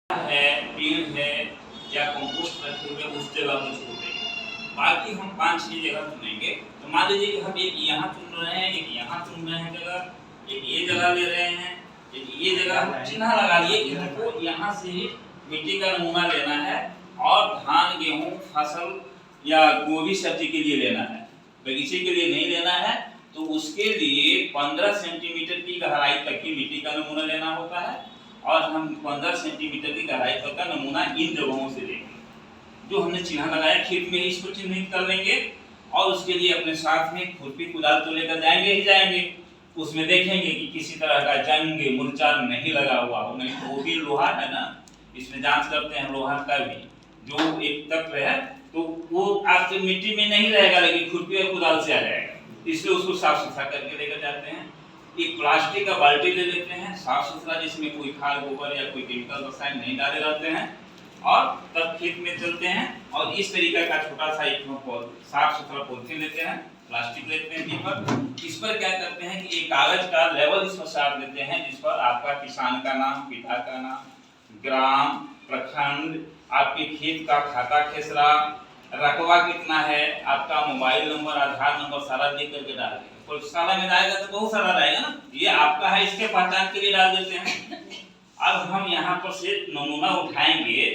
है, पेड़ है या कंपोस्ट रखे हुए उस जगह में छोड़ देंगे। बाकी हम 5-6 जगह चुनेंगे। तो मान लीजिए कि हम एक यहाँ चुन रहे हैं, एक यहाँ चुन रहे हैं जगह, एक ये जगह ले रहे हैं, एक ये जगह चिन्ह लगा लिए कि हमको यहाँ से ही मिट्टी का नमूना लेना है और धान गेहूँ फसल या गोभी सब्जी के लिए लेना है, बगीचे के लिए नहीं लेना है। तो उसके लिए 15 सेंटीमीटर की गहराई तक की मिट्टी का नमूना लेना होता है और हम 15 सेंटीमीटर की गहराई तक का नमूना इन जगहों से लेंगे जो हमने चिन्ह लगाया। खेत में इसको चिन्हित कर लेंगे और उसके लिए अपने साथ में खुरपी कुदाल तो लेकर जाएंगे ही जाएंगे। उसमें देखेंगे कि किसी तरह का जंग मुरझा नहीं लगा हुआ हो, नहीं वो भी लोहा है ना, इसमें जांच करते हैं लोहा का भी जो एक तत्व है तो वो आपके मिट्टी में नहीं रहेगा लेकिन खुरपी और कुदाल से आ जाएगा, इसलिए उसको साफ सुथरा करके लेकर जाते हैं। एक प्लास्टिक का बाल्टी ले लेते हैं साफ सुथरा, जिसमें कोई खाद गोबर या कोई केमिकल रसायन नहीं डाले रहते हैं, और तब खेत में चलते हैं और इस तरीके का छोटा सा एक साफ सुथरा पॉलिथीन लेते हैं, प्लास्टिक लेते हैं पेपर। इस पर क्या करते हैं कि एक कागज का लेवल इसमें साट देते हैं जिस पर आपका किसान का नाम, पिता का नाम, ग्राम, प्रखंड, आपके खेत का खाता खेसरा, रकबा कितना है, आपका मोबाइल नंबर, आधार नंबर सारा लिख करके डाल देंगे। साला में जाएगा तो बहुत सारा रहेगा ना, ये आपका है इसके पहचान के लिए डाल देते हैं। अब हम यहाँ पर से नमूना उठाएंगे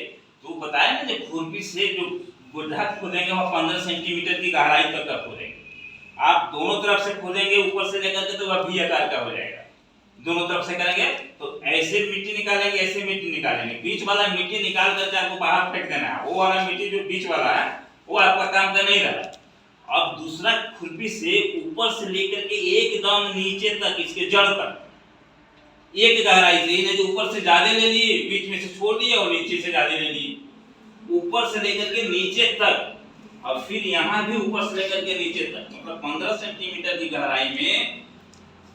तो बताया ना कि खुरपी से जो गड्ढा खोदेंगे वह 15 सेंटीमीटर की गहराई तक का खोदेंगे। आप दोनों तरफ से खोदेंगे ऊपर से लेकर के तो वह भी आकार का हो जाएगा। दोनों तरफ से करेंगे तो ऐसे मिट्टी निकालेंगे, ऐसे मिट्टी निकालेंगे, बीच वाला मिट्टी निकाल करके आपको बाहर फेंक देना है। वो वाला मिट्टी जो बीच वाला है वो आपका काम का नहीं रहा। अब दूसरा खुरपी से ऊपर से लेकर के एकदम नीचे तक इसके जड़ तक एक गहराई से, इन्हें जो ऊपर से ज्यादा ले लिए बीच में से छोड़ दिए और नीचे से ज्यादा ले लिए, ऊपर से लेकर के नीचे तक और फिर यहाँ भी ऊपर से लेकर के नीचे तक, मतलब 15 सेंटीमीटर की गहराई में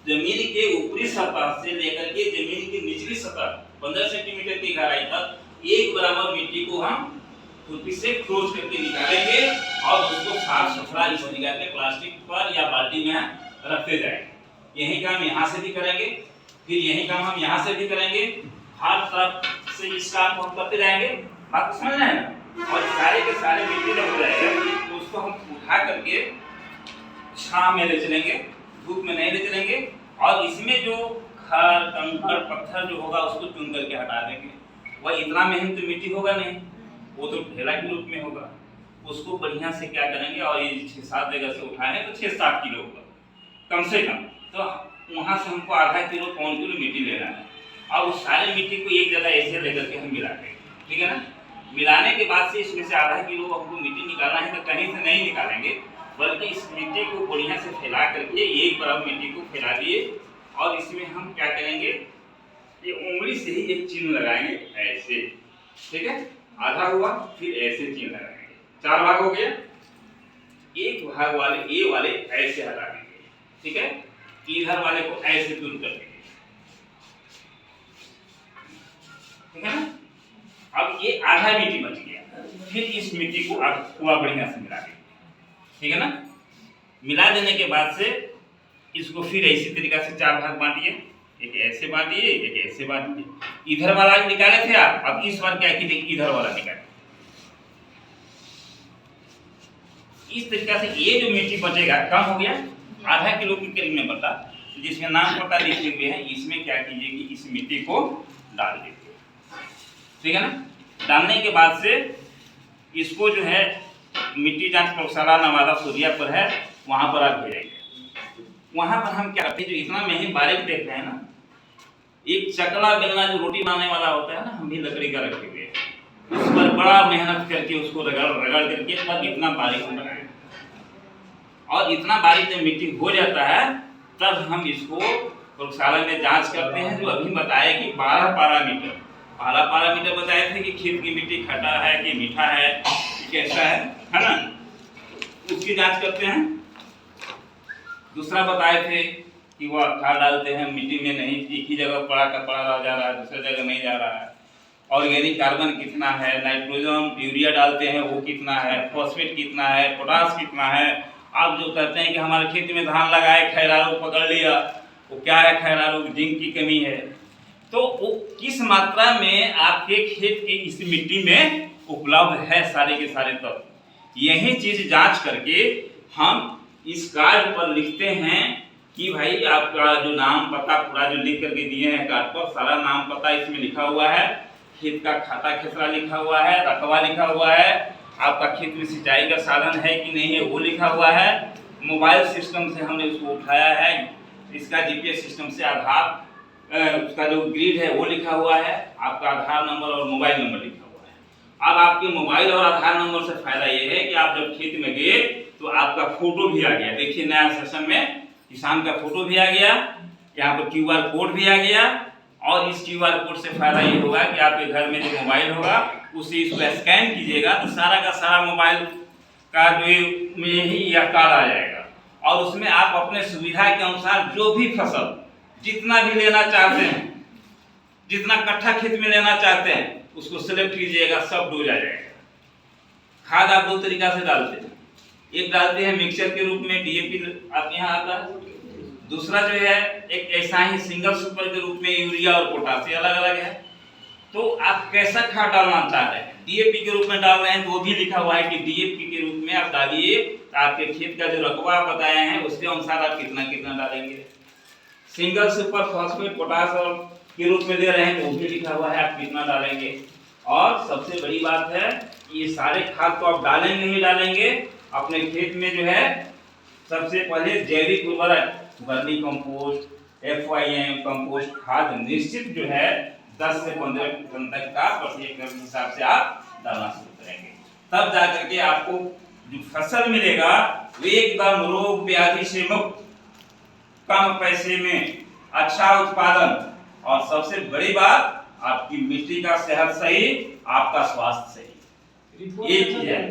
जमीन के ऊपरी सतह से लेकर के जमीन की निचली सतह 15 सेंटीमीटर की गहराई तक एक बराबर मिट्टी को हम खुरपी से खोज करके निकालेंगे और उसको साफ सुथरा इस तरीके के प्लास्टिक पर या बाल्टी में रखते जाएंगे। यही काम यहाँ से भी करेंगे, फिर यही काम हम यहाँ से भी करेंगे, हर तरफ से इस काम को हम करते जाएंगे। बात समझ रहे हैं ना? और सारे के सारे मिट्टी जब हो जाएगा तो उसको हम उठा करके छांव में ले चलेंगे, धूप में नहीं ले चलेंगे, और इसमें जो खर कंकड़ पत्थर जो होगा उसको चुन करके हटा देंगे। वह इतना मेहनत मिट्टी होगा नहीं, वो तो ढेला के रूप में होगा। उसको बढ़िया से क्या करेंगे, और ये 6-7 जगह से उठाए तो 6-7 किलो होगा कम से कम, तो वहाँ से हमको आधा किलो 1 किलो मिट्टी लेना है और उस सारे मिट्टी को एक जगह ऐसे लेकर के हम मिला देंगे, ठीक है ना। मिलाने के बाद से इसमें से आधा किलो हमको मिट्टी निकालना है तो कहीं से नहीं निकालेंगे, बल्कि इस मिट्टी को बढ़िया से फैला करके एक बराबर मिट्टी को फैला दिए और इसमें हम क्या करेंगे, ये उंगली से ही एक चिन्ह लगाएंगे ऐसे, ठीक है। आधा हुआ, फिर ऐसे चिन्ह लगाएंगे, 4 भाग हो गया। एक भाग वाले ए वाले ऐसे हटा देंगे, ठीक है, इधर वाले को ऐसे दूर कर देंगे, ठीक है ना। अब ये आधा मिट्टी बच गया, फिर इस मिट्टी को आप पूरा बढ़िया से मिला देंगे, ठीक है ना। मिला देने के बाद से इसको फिर इसी तरीका से 4 भाग बांटिए, एक ऐसे बांटिए, एक ऐसे बांटिए। इधर वाला निकाले थे आप, अब इस बार क्या कीजिए, इधर वाला निकालिए। इस तरीका से ये जो मिट्टी बचेगा कम हो गया, आधा किलो के करीब में बता, जिसमें नाम पता लिखे हुए हैं, इसमें क्या कीजिए कि इस मिट्टी को डाल दीजिए, ठीक है ना। डालने के बाद से इसको जो है मिट्टी जांच प्रयोगशाला नवादा सूर्या पर है, वहां पर आप भेजेंगे। वहां पर हम क्या करते हैं, जो इतना मेहनत बारीक देख रहे हैं ना, एक चकला बेलना जो रोटी बनाने वाला होता है ना, हम भी लकड़ी का रखे हुए हैं, उस पर बड़ा मेहनत करके उसको रगड़ करके तब इतना बारीक बनाए, और इतना बारीक जब मिट्टी हो जाता है तब हम इसको प्रयोगशाला में जांच करते हैं। जो अभी बताया कि 12 पैरामीटर बताए थे कि खेत की मिट्टी खट्टा है कि मीठा है कि कैसा है ना, उसकी जांच करते हैं। दूसरा बताए थे कि वह खाद डालते हैं मिट्टी में, नहीं एक ही जगह पड़ा का पड़ा रह जा रहा है, दूसरी जगह नहीं जा रहा है। ऑर्गेनिक कार्बन कितना है, नाइट्रोजन यूरिया डालते हैं वो कितना है, फॉस्फेट कितना है, पोटास कितना है। आप जो कहते हैं कि हमारे खेत में धान लगाए खैरा रोग पकड़ लिया, वो क्या है, खैरा रोग जिंक की कमी है, तो वो किस मात्रा में आपके खेत की इस मिट्टी में उपलब्ध है सारे के सारे तत्व, यही चीज जांच करके हम इस कार्ड पर लिखते हैं कि भाई आपका जो नाम पता पूरा जो लिख करके दिए हैं कार्ड पर, सारा नाम पता इसमें लिखा हुआ है, खेत का खाता खेसरा लिखा हुआ है, रकबा लिखा हुआ है, आपका खेत में सिंचाई का साधन है कि नहीं है वो लिखा हुआ है, मोबाइल सिस्टम से हमने उसको उठाया है, इसका जीपीएस सिस्टम से आधार उसका जो ग्रिड है वो लिखा हुआ है, आपका आधार नंबर और मोबाइल नंबर लिखा हुआ है। अब आपके मोबाइल और आधार नंबर से फायदा ये है कि आप जब खेत में गए तो आपका फोटो भी आ गया। देखिए नया सेशन में किसान का फोटो भी आ गया, यहाँ पर क्यूआर कोड भी आ गया, और इस क्यूआर कोड से फायदा ये होगा कि आपके घर में जो मोबाइल होगा उसे इसको स्कैन कीजिएगा तो सारा का सारा मोबाइल का जो में ही यह कार्ड आ जाएगा, और उसमें आप अपने सुविधा के अनुसार जो भी फसल जितना भी लेना चाहते हैं, जितना कट्ठा खेत में लेना चाहते हैं उसको सिलेक्ट कीजिएगा, सब डोज आ जाएगा। खाद आप दो तरीका से डालते हैं, एक डालते हैं मिक्सचर के रूप में डीएपी आपके यहाँ आता है, दूसरा जो है एक ऐसा ही सिंगल सुपर के रूप में यूरिया और पोटासी अलग अलग है। तो आप कैसा खाद डालना चाह रहे हैं, डीएपी के रूप में डाल रहे हैं तो वो भी लिखा हुआ है कि डीएपी के रूप में आप डालिए, तो आपके खेत का जो रकबा आप बताए हैं उसके अनुसार आप कितना कितना डालेंगे। सिंगल सुपर फॉस्फेट पोटास के रूप में दे रहे हैं तो वो भी लिखा हुआ है आप कितना डालेंगे। और सबसे बड़ी बात है ये सारे खाद तो आप डालेंगे ही डालेंगे, अपने खेत में जो है सबसे पहले जैविक उर्वरक वर्मी कंपोस्ट, FYM कंपोस्ट खाद निश्चित जो है 10 से 15% तक का प्रति एकड़ के हिसाब से आप डालना शुरू करेंगे, तब जाकर के आपको जो फसल मिलेगा वो एकदम रोग व्याधि से मुक्त, कम पैसे में अच्छा उत्पादन, और सबसे बड़ी बात आपकी मिट्टी का सेहत सही, आपका स्वास्थ्य सही, ये चीज है।